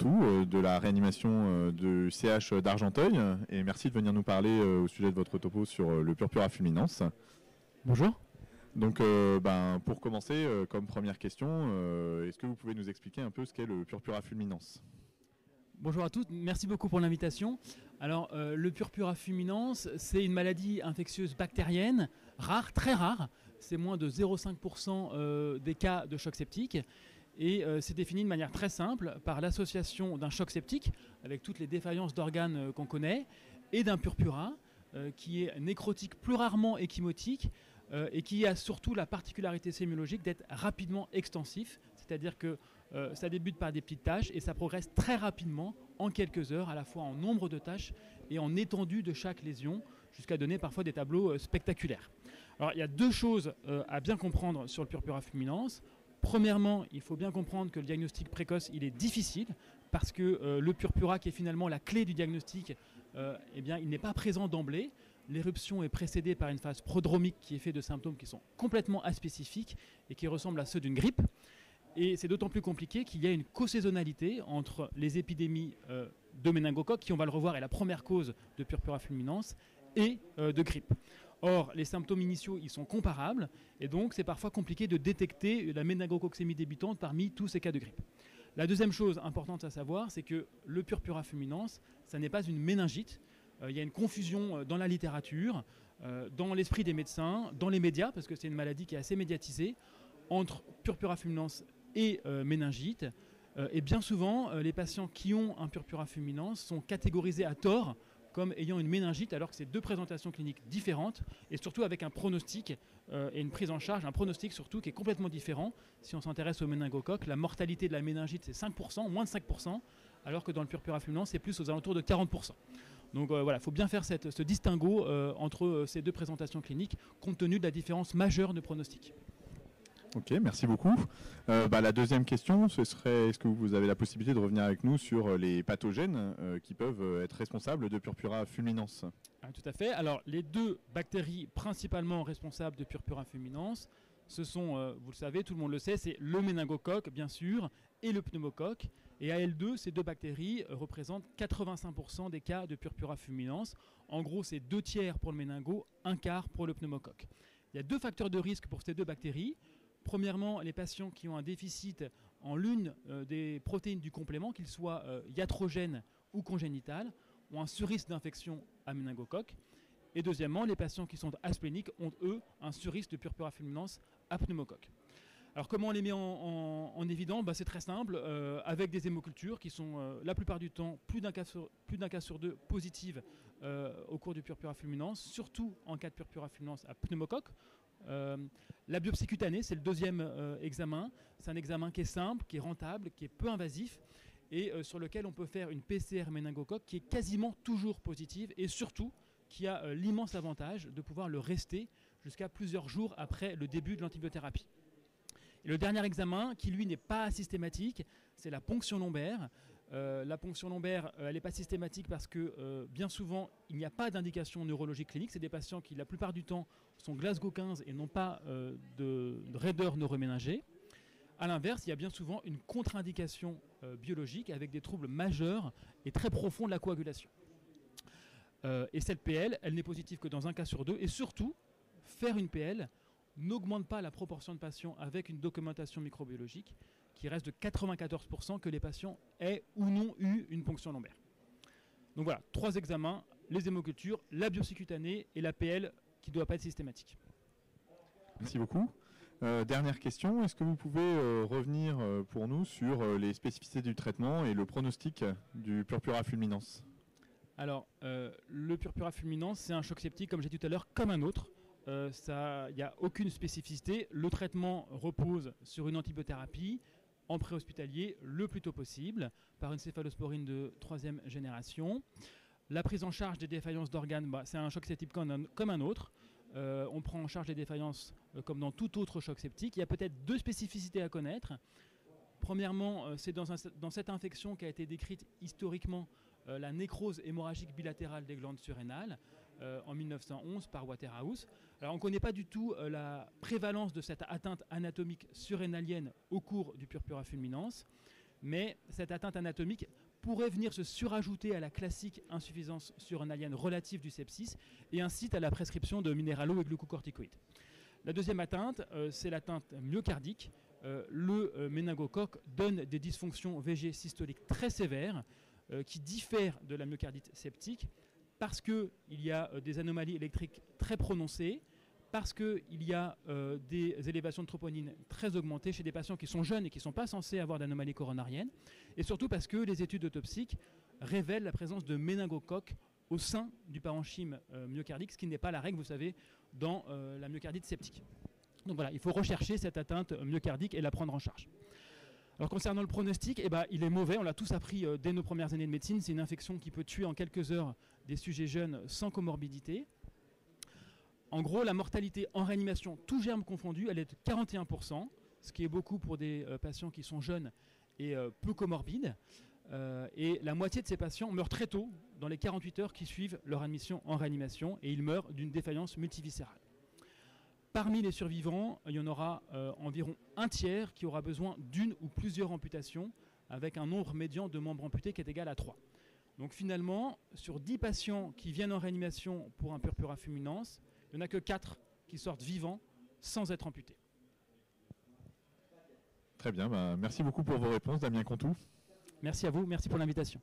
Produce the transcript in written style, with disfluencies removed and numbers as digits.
Bertou de la réanimation de CH d'Argenteuil et merci de venir nous parler au sujet de votre topo sur le purpura fulminans. Bonjour. Donc pour commencer, comme première question, est-ce que vous pouvez nous expliquer un peu ce qu'est le purpura fulminans ? Bonjour à tous, merci beaucoup pour l'invitation. Alors le purpura fulminans, c'est une maladie infectieuse bactérienne, rare, très rare. C'est moins de 0,5% des cas de choc septique. Et c'est défini de manière très simple par l'association d'un choc septique, avec toutes les défaillances d'organes qu'on connaît, et d'un purpura qui est nécrotique, plus rarement échymotique, et qui a surtout la particularité sémiologique d'être rapidement extensif, c'est-à-dire que ça débute par des petites taches et ça progresse très rapidement, en quelques heures, à la fois en nombre de taches et en étendue de chaque lésion, jusqu'à donner parfois des tableaux spectaculaires. Alors il y a deux choses à bien comprendre sur le purpura fulminans. Premièrement, il faut bien comprendre que le diagnostic précoce, il est difficile parce que le purpura, qui est finalement la clé du diagnostic, il n'est pas présent d'emblée. L'éruption est précédée par une phase prodromique qui est faite de symptômes qui sont complètement aspécifiques et qui ressemblent à ceux d'une grippe. Et c'est d'autant plus compliqué qu'il y a une cosaisonnalité entre les épidémies de méningocoque, qui, on va le revoir, est la première cause de purpura fulminans, et de grippe. Or, les symptômes initiaux, ils sont comparables, et donc c'est parfois compliqué de détecter la méningococcémie débutante parmi tous ces cas de grippe. La deuxième chose importante à savoir, c'est que le purpura fulminans, ça n'est pas une méningite. Il y a une confusion dans la littérature, dans l'esprit des médecins, dans les médias, parce que c'est une maladie qui est assez médiatisée, entre purpura fulminans et méningite. Et bien souvent, les patients qui ont un purpura fulminans sont catégorisés à tort comme ayant une méningite, alors que c'est deux présentations cliniques différentes, et surtout avec un pronostic et une prise en charge, un pronostic surtout qui est complètement différent. Si on s'intéresse au méningocoque, la mortalité de la méningite c'est 5%, moins de 5%, alors que dans le purpura fulminans c'est plus aux alentours de 40%. Donc voilà, il faut bien faire ce distinguo entre ces deux présentations cliniques, compte tenu de la différence majeure de pronostic. Ok, merci beaucoup. La deuxième question, ce serait, est-ce que vous avez la possibilité de revenir avec nous sur les pathogènes qui peuvent être responsables de purpura fulminans ? Tout à fait. Alors, les deux bactéries principalement responsables de purpura fulminans, ce sont, vous le savez, tout le monde le sait, c'est le méningocoque, bien sûr, et le pneumocoque. Et à elles deux, ces deux bactéries représentent 85% des cas de purpura fulminans. En gros, c'est 2/3 pour le méningo, 1/4 pour le pneumocoque. Il y a deux facteurs de risque pour ces deux bactéries. Premièrement, les patients qui ont un déficit en l'une des protéines du complément, qu'ils soient iatrogènes ou congénitales, ont un surrisque d'infection à méningocoque. Et deuxièmement, les patients qui sont aspléniques ont, eux, un surrisque de purpura fulminans à pneumocoque. Alors comment on les met en évidence ? C'est très simple, avec des hémocultures qui sont la plupart du temps plus d'un cas sur deux positives au cours du purpura fulminans, surtout en cas de purpura fulminans à pneumocoque. La biopsie cutanée, c'est le deuxième examen. C'est un examen qui est simple, qui est rentable, qui est peu invasif et sur lequel on peut faire une PCR méningocoque qui est quasiment toujours positive et surtout qui a l'immense avantage de pouvoir le rester jusqu'à plusieurs jours après le début de l'antibiothérapie. Et le dernier examen, qui lui n'est pas systématique, c'est la ponction lombaire. La ponction lombaire, elle n'est pas systématique parce que bien souvent, il n'y a pas d'indication neurologique clinique. C'est des patients qui, la plupart du temps, sont Glasgow 15 et n'ont pas de raideur neuroméningée. A l'inverse, il y a bien souvent une contre-indication biologique avec des troubles majeurs et très profonds de la coagulation. Et cette PL, elle n'est positive que dans un cas sur deux. Et surtout, faire une PL n'augmente pas la proportion de patients avec une documentation microbiologique qui reste de 94% que les patients aient ou non eu une ponction lombaire. Donc voilà, 3 examens, les hémocultures, la biopsie cutanée et la PL qui ne doit pas être systématique. Merci beaucoup. Dernière question, est-ce que vous pouvez revenir pour nous sur les spécificités du traitement et le pronostic du purpura fulminans ? Alors, le purpura fulminans, c'est un choc septique, comme j'ai dit tout à l'heure, comme un autre. Il n'y a aucune spécificité. Le traitement repose sur une antibiothérapie en préhospitalier le plus tôt possible par une céphalosporine de 3e génération. La prise en charge des défaillances d'organes, c'est un choc septique comme un autre. On prend en charge les défaillances comme dans tout autre choc septique. Il y a peut-être 2 spécificités à connaître. Premièrement, c'est dans cette infection qui a été décrite historiquement la nécrose hémorragique bilatérale des glandes surrénales en 1911 par Waterhouse. Alors on ne connaît pas du tout la prévalence de cette atteinte anatomique surrénalienne au cours du purpura fulminans, mais cette atteinte anatomique pourrait venir se surajouter à la classique insuffisance surrénalienne relative du sepsis et incite à la prescription de minéralo et glucocorticoïdes. La deuxième atteinte, c'est l'atteinte myocardique. Le méningocoque donne des dysfonctions VG systoliques très sévères qui diffèrent de la myocardite septique parce qu'il y a des anomalies électriques très prononcées, parce qu'il y a des élévations de troponine très augmentées chez des patients qui sont jeunes et qui ne sont pas censés avoir d'anomalies coronariennes, et surtout parce que les études autopsiques révèlent la présence de méningocoques au sein du parenchyme myocardique, ce qui n'est pas la règle, vous savez, dans la myocardite septique. Donc voilà, il faut rechercher cette atteinte myocardique et la prendre en charge. Alors concernant le pronostic, il est mauvais, on l'a tous appris dès nos premières années de médecine, c'est une infection qui peut tuer en quelques heures des sujets jeunes sans comorbidité. En gros, la mortalité en réanimation, tout germe confondu, elle est de 41%, ce qui est beaucoup pour des patients qui sont jeunes et peu comorbides. Et la moitié de ces patients meurent très tôt, dans les 48 heures qui suivent leur admission en réanimation, et ils meurent d'une défaillance multiviscérale. Parmi les survivants, il y en aura environ un tiers qui aura besoin d'une ou plusieurs amputations, avec un nombre médian de membres amputés qui est égal à 3. Donc finalement, sur 10 patients qui viennent en réanimation pour un purpura fulminans, il n'y en a que 4 qui sortent vivants sans être amputés. Très bien, merci beaucoup pour vos réponses, Damien Contou. Merci à vous, merci pour l'invitation.